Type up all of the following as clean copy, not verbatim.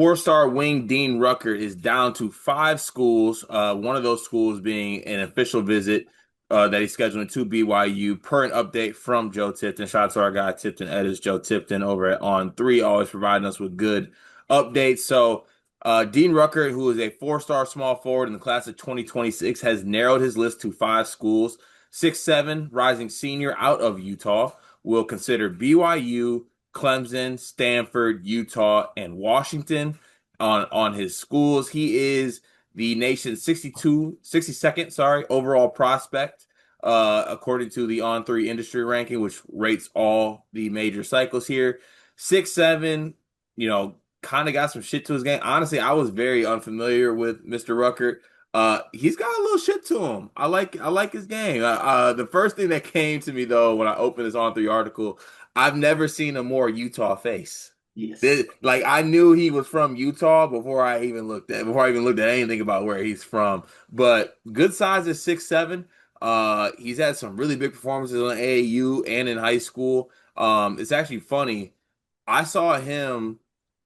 Four-star wing Dean Rueckert is down to five schools. One of those schools being an official visit that he's scheduling to BYU. Per an update from Joe Tipton. Shout out to our guy Tipton Edits, Joe Tipton over at On Three, always providing us with good updates. So Dean Rueckert, who is a four-star small forward in the class of 2026, has narrowed his list to five schools. 6'7", rising senior out of Utah, will consider BYU, Clemson, Stanford, Utah, and Washington on his schools. He is the nation's 62nd overall prospect, according to the On3 industry ranking, which rates all the major cycles here. 6'7", kind of got some shit to his game. Honestly, I was very unfamiliar with Mr. Rueckert. He's got a little shit to him. I like his game. The first thing that came to me though when I opened this On3 article, I've never seen a more Utah face. Yes. Like I knew he was from Utah before I even looked at anything about where he's from. But good size is 6'7". He's had some really big performances on AAU and in high school. It's actually funny. I saw him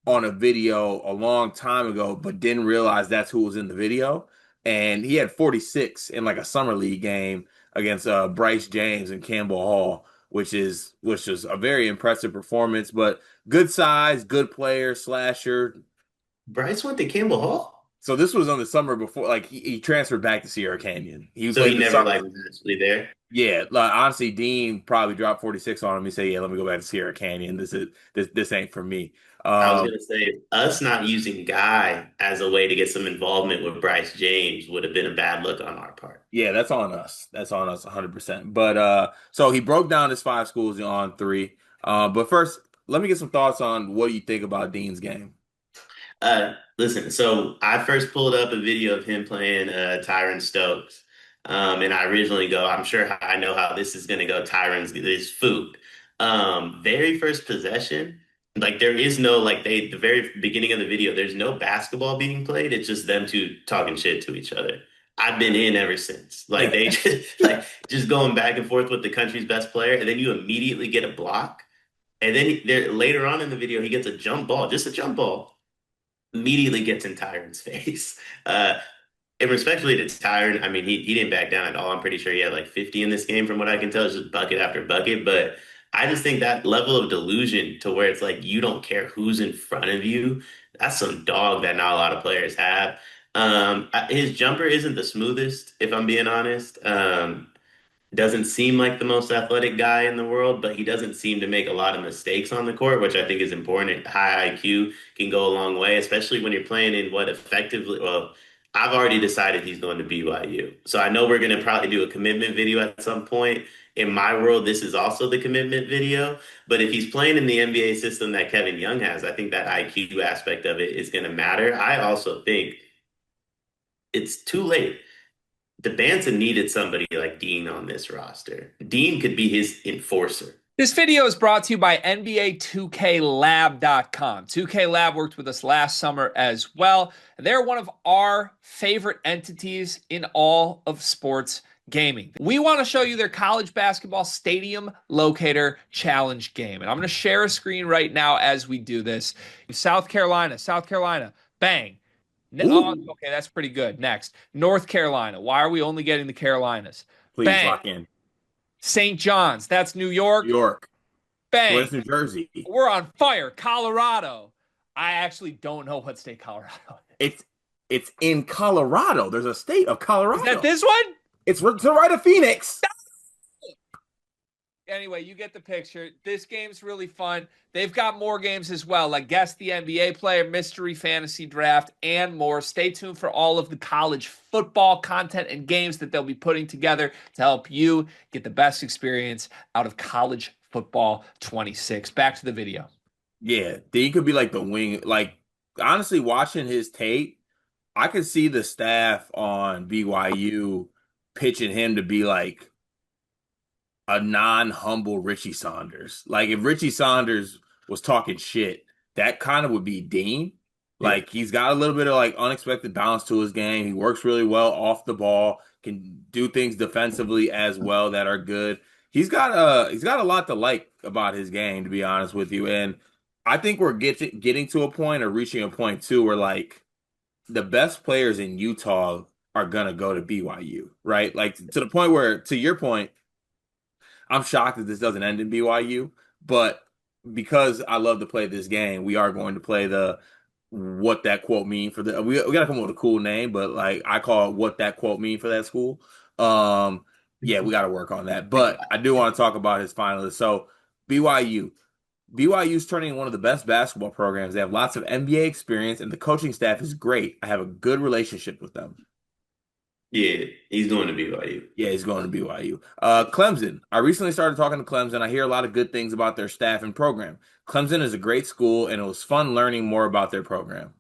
on a video a long time ago, but didn't realize that's who was in the video. And he had 46 in like a summer league game against Bryce James and Campbell Hall, which is a very impressive performance. But good size, good player, slasher. Bryce went to Campbell Hall, So this was on the summer before, like he transferred back to Sierra Canyon. He so played he the never summer. like was actually there. Yeah, like, honestly, Dean probably dropped 46 on him. He said, "Yeah, let me go back to Sierra Canyon. This ain't for me." I was Um, gonna say us not using Guy as a way to get some involvement with Bryce James would have been a bad look on our part. Yeah, that's on us. That's on us 100%. But so he broke down his five schools on three. But first, let me get some thoughts on what you think about Dean's game. Listen, so I first pulled up a video of him playing Tyron Stokes. And I originally go, I'm sure I know how this is gonna go. Tyron's this food. Very first possession, like there is no like the very beginning of the video, there's no basketball being played. It's just them two talking shit to each other. I've been in ever since. Like they just like just going back and forth with the country's best player, and then you immediately get a block. And then there later on in the video, he gets a jump ball, just a jump ball immediately gets in Tyron's face. And respectfully to Tyron, I mean, he didn't back down at all. I'm pretty sure he had like 50 in this game from what I can tell. It's just bucket after bucket. But I just think that level of delusion to where it's like you don't care who's in front of you, that's some dog that not a lot of players have. His jumper isn't the smoothest, if I'm being honest. Doesn't seem like the most athletic guy in the world, but he doesn't seem to make a lot of mistakes on the court, which I think is important. High IQ can go a long way, especially when you're playing in what effectively, well, I've already decided he's going to BYU. So I know we're going to probably do a commitment video at some point. In my world, this is also the commitment video. But if he's playing in the NBA system that Kevin Young has, I think that IQ aspect of it is going to matter. I also think it's too late. The Bantam needed somebody like Dean on this roster. Dean could be his enforcer. This video is brought to you by NBA 2KLab.com. 2K Lab worked with us last summer as well. They're one of our favorite entities in all of sports gaming. We want to show you their college basketball stadium locator challenge game. And I'm going to share a screen right now as we do this. South Carolina, bang. Oh, okay, that's pretty good. Next, North Carolina. Why are we only getting the Carolinas? Please Bang. lock in. St. John's, that's New York. New York. Bang. Where's New Jersey? We're on fire. Colorado. I actually don't know what state Colorado is. It's in Colorado. There's a state of Colorado. Is that this one? It's to the right of Phoenix. Anyway, you get the picture. This game's really fun. They've got more games as well, like Guess the NBA Player, Mystery Fantasy Draft, and more. Stay tuned for all of the college football content and games that they'll be putting together to help you get the best experience out of college football 26. Back to the video. Yeah, he could be like the wing. Like, honestly, watching his tape, I could see the staff on BYU pitching him to be like a non-humble Richie Saunders. Like if Richie Saunders was talking shit, that kind of would be Dean. Like he's got a little bit of like unexpected balance to his game. He works really well off the ball, can do things defensively as well that are good. He's got a lot to like about his game, to be honest with you. And I think we're getting to a point or reaching a point too where like the best players in Utah are gonna go to BYU, right? Like to the point where, to your point, I'm shocked that this doesn't end in BYU, but because I love to play this game, we are going to play the what that quote mean for the we gotta come up with a cool name, but like I call it what that quote mean for that school. Um yeah, we gotta work on that. But I do want to talk about his finalists. So BYU. BYU's turning one of the best basketball programs. They have lots of NBA experience and the coaching staff is great. I have a good relationship with them. Yeah, he's going to BYU. Yeah, he's going to BYU. Clemson. I recently started talking to Clemson. I hear a lot of good things about their staff and program. Clemson is a great school, and it was fun learning more about their program.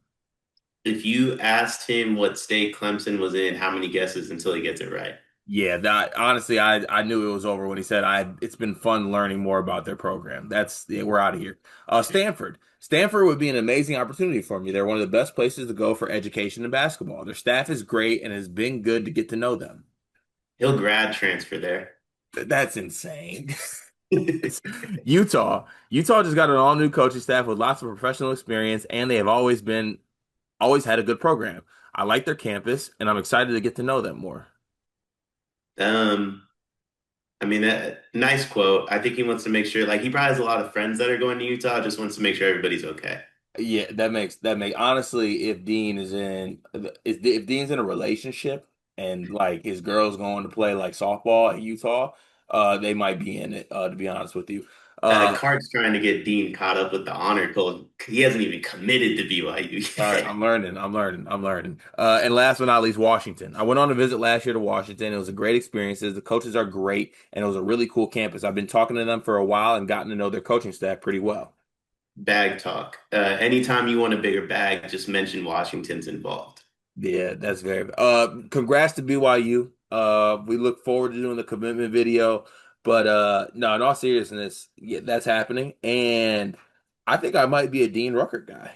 If you asked him what state Clemson was in, how many guesses until he gets it right? Yeah, that honestly, I knew it was over when he said I. It's been fun learning more about their program. That's yeah, we're out of here. Stanford. Stanford would be an amazing opportunity for me. They're one of the best places to go for education and basketball. Their staff is great, and it's been good to get to know them. He'll grad transfer there. That's insane. Utah. Utah just got an all new coaching staff with lots of professional experience, and they have always had a good program. I like their campus, and I'm excited to get to know them more. Um, I mean, that nice quote. I think he wants to make sure, like, he probably has a lot of friends that are going to Utah, just wants to make sure everybody's okay. Yeah, that make honestly, if Dean's in a relationship and like his girl's going to play like softball at Utah, they might be in it, to be honest with you. Uh, Cart's trying to get Dean caught up with the honor code. He hasn't even committed to BYU All right, yet. I'm learning. I'm learning. I'm learning. And last but not least, Washington. I went on a visit last year to Washington. It was a great experience. The coaches are great, and it was a really cool campus. I've been talking to them for a while and gotten to know their coaching staff pretty well. Bag talk. Anytime you want a bigger bag, just mention Washington's involved. Yeah, that's very. Congrats to BYU. We look forward to doing the commitment video. But no, in all seriousness, yeah, that's happening. And I think I might be a Dean Rueckert guy.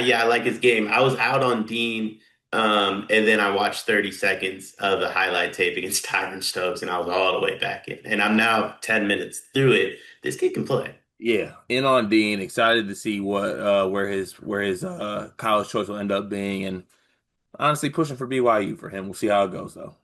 Yeah, I like his game. I was out on Dean, and then I watched 30 seconds of the highlight tape against Tyron Stokes, and I was all the way back in. And I'm now 10 minutes through it. This kid can play. Yeah, in on Dean. Excited to see what where his college choice will end up being, and honestly pushing for BYU for him. We'll see how it goes though.